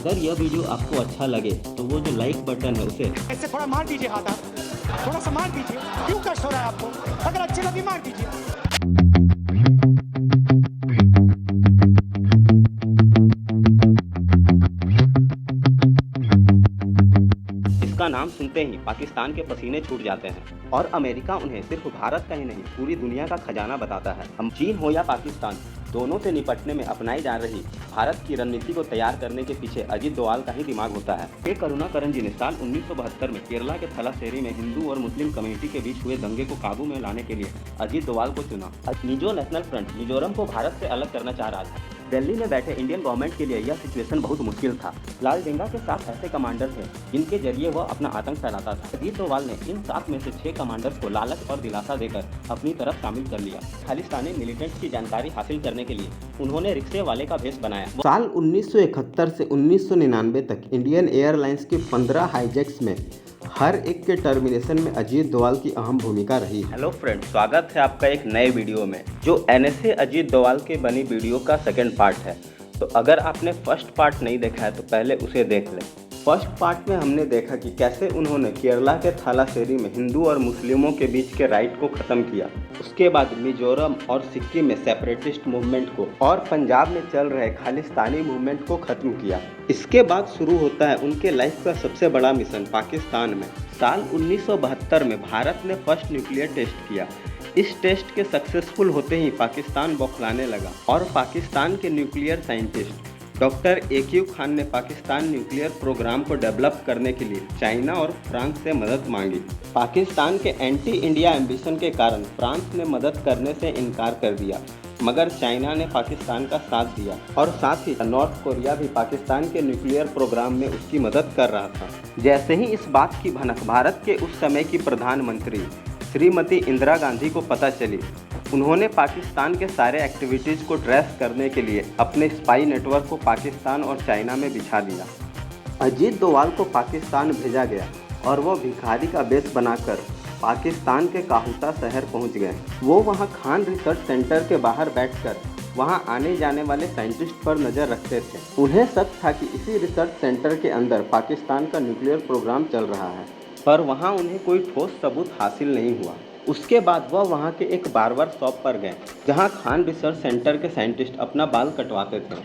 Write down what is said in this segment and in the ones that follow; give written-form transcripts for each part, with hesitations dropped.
अगर यह वीडियो आपको अच्छा लगे तो वो जो लाइक बटन है उसे ऐसे थोड़ा मार दीजिए हाथ आप थोड़ा सा मार दीजिए। क्यों कष्ट हो रहा है आपको? अगर अच्छे लगे मार दीजिए। इसका नाम सुनते ही पाकिस्तान के पसीने छूट जाते हैं और अमेरिका उन्हें सिर्फ भारत का ही नहीं पूरी दुनिया का खजाना बताता है। हम चीन हो या पाकिस्तान, दोनों से निपटने में अपनाई जा रही भारत की रणनीति को तैयार करने के पीछे अजीत डोवाल का ही दिमाग होता है। के करुणाकरन जी ने साल 1972 में केरला के थलासेरी में हिंदू और मुस्लिम कम्युनिटी के बीच हुए दंगे को काबू में लाने के लिए अजीत डोवाल को चुना। मिजो नेशनल फ्रंट मिजोरम को भारत से अलग करना चाह रहा था। दिल्ली में बैठे इंडियन गवर्नमेंट के लिए यह सिचुएशन बहुत मुश्किल था। लाल डेंगा के 7 ऐसे कमांडर थे जिनके जरिए वह अपना आतंक फैलाता था। अजीत डोवाल ने इन 7 में से 6 कमांडर्स को लालच और दिलासा देकर अपनी तरफ शामिल कर लिया। खालिस्तानी मिलिटेंट्स की जानकारी हासिल करने के लिए उन्होंने रिक्शे वाले का भेष बनाया। साल 1971 से 1999 तक इंडियन एयरलाइंस के 15 हाईजैक्स में हर एक के टर्मिनेशन में अजीत डोवाल की अहम भूमिका रही। हेलो फ्रेंड, स्वागत है आपका एक नए वीडियो में जो NSA अजीत डोवाल के बनी वीडियो का सेकंड पार्ट है। तो अगर आपने फर्स्ट पार्ट नहीं देखा है तो पहले उसे देख लें। फर्स्ट पार्ट में हमने देखा कि कैसे उन्होंने केरला के थालासेरी में हिंदू और मुस्लिमों के बीच के राइट को ख़त्म किया। उसके बाद मिजोरम और सिक्किम में सेपरेटिस्ट मूवमेंट को और पंजाब में चल रहे खालिस्तानी मूवमेंट को ख़त्म किया। इसके बाद शुरू होता है उनके लाइफ का सबसे बड़ा मिशन पाकिस्तान में। साल 1972 में भारत ने फर्स्ट न्यूक्लियर टेस्ट किया। इस टेस्ट के सक्सेसफुल होते ही पाकिस्तान बौखलाने लगा और पाकिस्तान के nuclear scientist doctor AQ Khan ने पाकिस्तान न्यूक्लियर प्रोग्राम को डेवलप करने के लिए चाइना और फ्रांस से मदद मांगी। पाकिस्तान के एंटी इंडिया एम्बिशन के कारण फ्रांस ने मदद करने से इनकार कर दिया, मगर चाइना ने पाकिस्तान का साथ दिया और साथ ही नॉर्थ कोरिया भी पाकिस्तान के न्यूक्लियर प्रोग्राम में उसकी मदद कर रहा था। जैसे ही इस बात की भनक भारत के उस समय की प्रधानमंत्री श्रीमती इंदिरा गांधी को पता चली, उन्होंने पाकिस्तान के सारे एक्टिविटीज़ को ट्रेस करने के लिए अपने स्पाई नेटवर्क को पाकिस्तान और चाइना में बिछा दिया। अजीत डोवाल को पाकिस्तान भेजा गया और वो भिखारी का बेस बनाकर पाकिस्तान के काहुता शहर पहुंच गए। वो वहां खान रिसर्च सेंटर के बाहर बैठकर वहां आने जाने वाले साइंटिस्ट पर नज़र रखते थे। उन्हें शक था कि इसी रिसर्च सेंटर के अंदर पाकिस्तान का न्यूक्लियर प्रोग्राम चल रहा है, पर वहाँ उन्हें कोई ठोस सबूत हासिल नहीं हुआ। उसके बाद वह वहाँ के एक बार्बर शॉप पर गए जहाँ खान रिसर्च सेंटर के साइंटिस्ट अपना बाल कटवाते थे।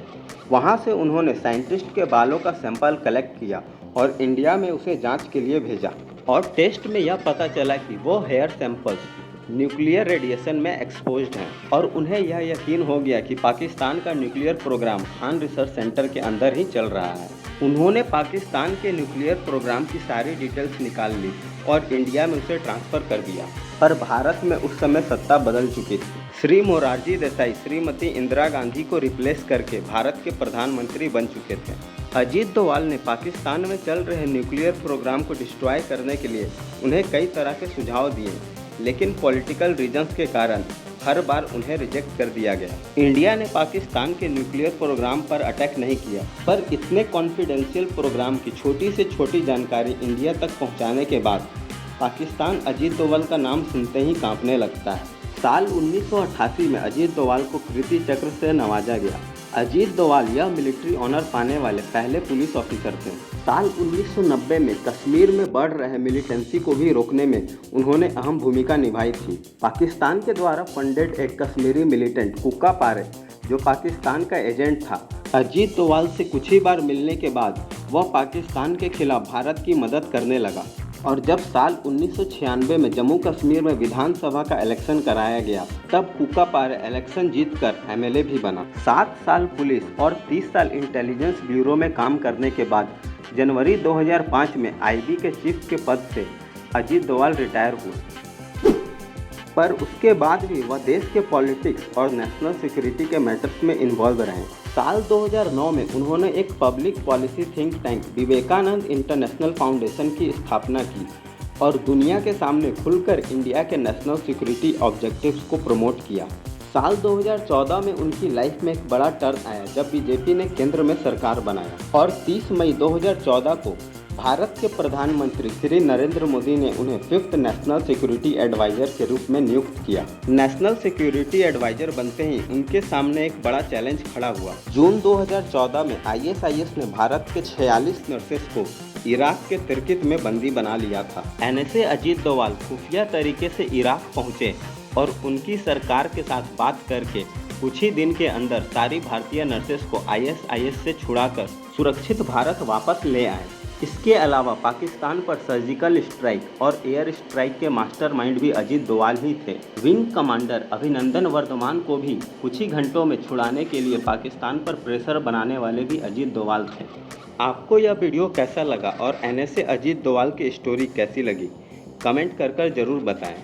वहाँ से उन्होंने साइंटिस्ट के बालों का सैंपल कलेक्ट किया और इंडिया में उसे जांच के लिए भेजा और टेस्ट में यह पता चला कि वो हेयर सैंपल्स न्यूक्लियर रेडिएशन में एक्सपोज्ड हैं और उन्हें यह यकीन हो गया कि पाकिस्तान का nuclear programme Khan research centre के अंदर ही चल रहा है। उन्होंने पाकिस्तान के न्यूक्लियर प्रोग्राम की सारी डिटेल्स निकाल ली और इंडिया में उसे ट्रांसफ़र कर दिया। पर भारत में उस समय सत्ता बदल चुकी थी। श्री मोरारजी देसाई श्रीमती इंदिरा गांधी को रिप्लेस करके भारत के प्रधानमंत्री बन चुके थे। अजीत डोवाल ने पाकिस्तान में चल रहे न्यूक्लियर प्रोग्राम को डिस्ट्रॉय करने के लिए उन्हें कई तरह के सुझाव दिए, लेकिन पॉलिटिकल रीजंस के कारण हर बार उन्हें रिजेक्ट कर दिया गया। इंडिया ने पाकिस्तान के न्यूक्लियर प्रोग्राम पर अटैक नहीं किया, पर इतने कॉन्फिडेंशियल प्रोग्राम की छोटी से छोटी जानकारी इंडिया तक पहुंचाने के बाद पाकिस्तान अजीत डोवाल का नाम सुनते ही कांपने लगता है। साल 1988 में अजीत डोवाल को कीर्ति चक्र से नवाजा गया। अजीत डोवाल यह मिलिट्री ऑनर पाने वाले पहले पुलिस ऑफिसर थे। साल 1990 में कश्मीर में बढ़ रहे मिलिटेंसी को भी रोकने में उन्होंने अहम भूमिका निभाई थी। पाकिस्तान के द्वारा फंडेड एक कश्मीरी मिलिटेंट कुक्का पारे, जो पाकिस्तान का एजेंट था, अजीत डोवाल से कुछ ही बार मिलने के बाद वह पाकिस्तान के खिलाफ भारत की मदद करने लगा और जब साल 1996 में जम्मू कश्मीर में विधानसभा का इलेक्शन कराया गया, तब कुक्का पारे इलेक्शन जीतकर MLA भी बना। 7 साल पुलिस और 30 साल इंटेलिजेंस ब्यूरो में काम करने के बाद जनवरी 2005 में IB के चीफ के पद से अजीत डोवाल रिटायर हुए, पर उसके बाद भी वह देश के पॉलिटिक्स और नेशनल सिक्योरिटी के मैटर्स में इन्वॉल्व रहे। साल 2009 में उन्होंने एक public policy think tank Vivekananda international foundation की स्थापना की और दुनिया के सामने खुलकर इंडिया के नेशनल सिक्योरिटी ऑब्जेक्टिव्स को प्रमोट किया। साल 2014 में उनकी लाइफ में एक बड़ा टर्न आया जब BJP ने केंद्र में सरकार बनाया और 30 मई 2014 को भारत के प्रधानमंत्री श्री नरेंद्र मोदी ने उन्हें 5th नेशनल सिक्योरिटी एडवाइजर के रूप में नियुक्त किया। नेशनल सिक्योरिटी एडवाइजर बनते ही उनके सामने एक बड़ा चैलेंज खड़ा हुआ। जून 2014 में ISIS ने भारत के 46 नर्सेस को इराक के तिर्कित में बंदी बना लिया था। NSA अजीत डोवाल खुफिया तरीके से इराक पहुंचे और उनकी सरकार के साथ बात करके कुछ ही दिन के अंदर सारी भारतीय नर्सेस को ISIS से छुड़ाकर सुरक्षित भारत वापस ले आए। इसके अलावा पाकिस्तान पर सर्जिकल स्ट्राइक और एयर स्ट्राइक के मास्टरमाइंड भी अजीत डोवाल ही थे। विंग कमांडर अभिनंदन वर्धमान को भी कुछ ही घंटों में छुड़ाने के लिए पाकिस्तान पर प्रेशर बनाने वाले भी अजीत डोवाल थे। आपको यह वीडियो कैसा लगा और NSA अजीत डोवाल की स्टोरी कैसी लगी? कमेंट कर जरूर बताएं।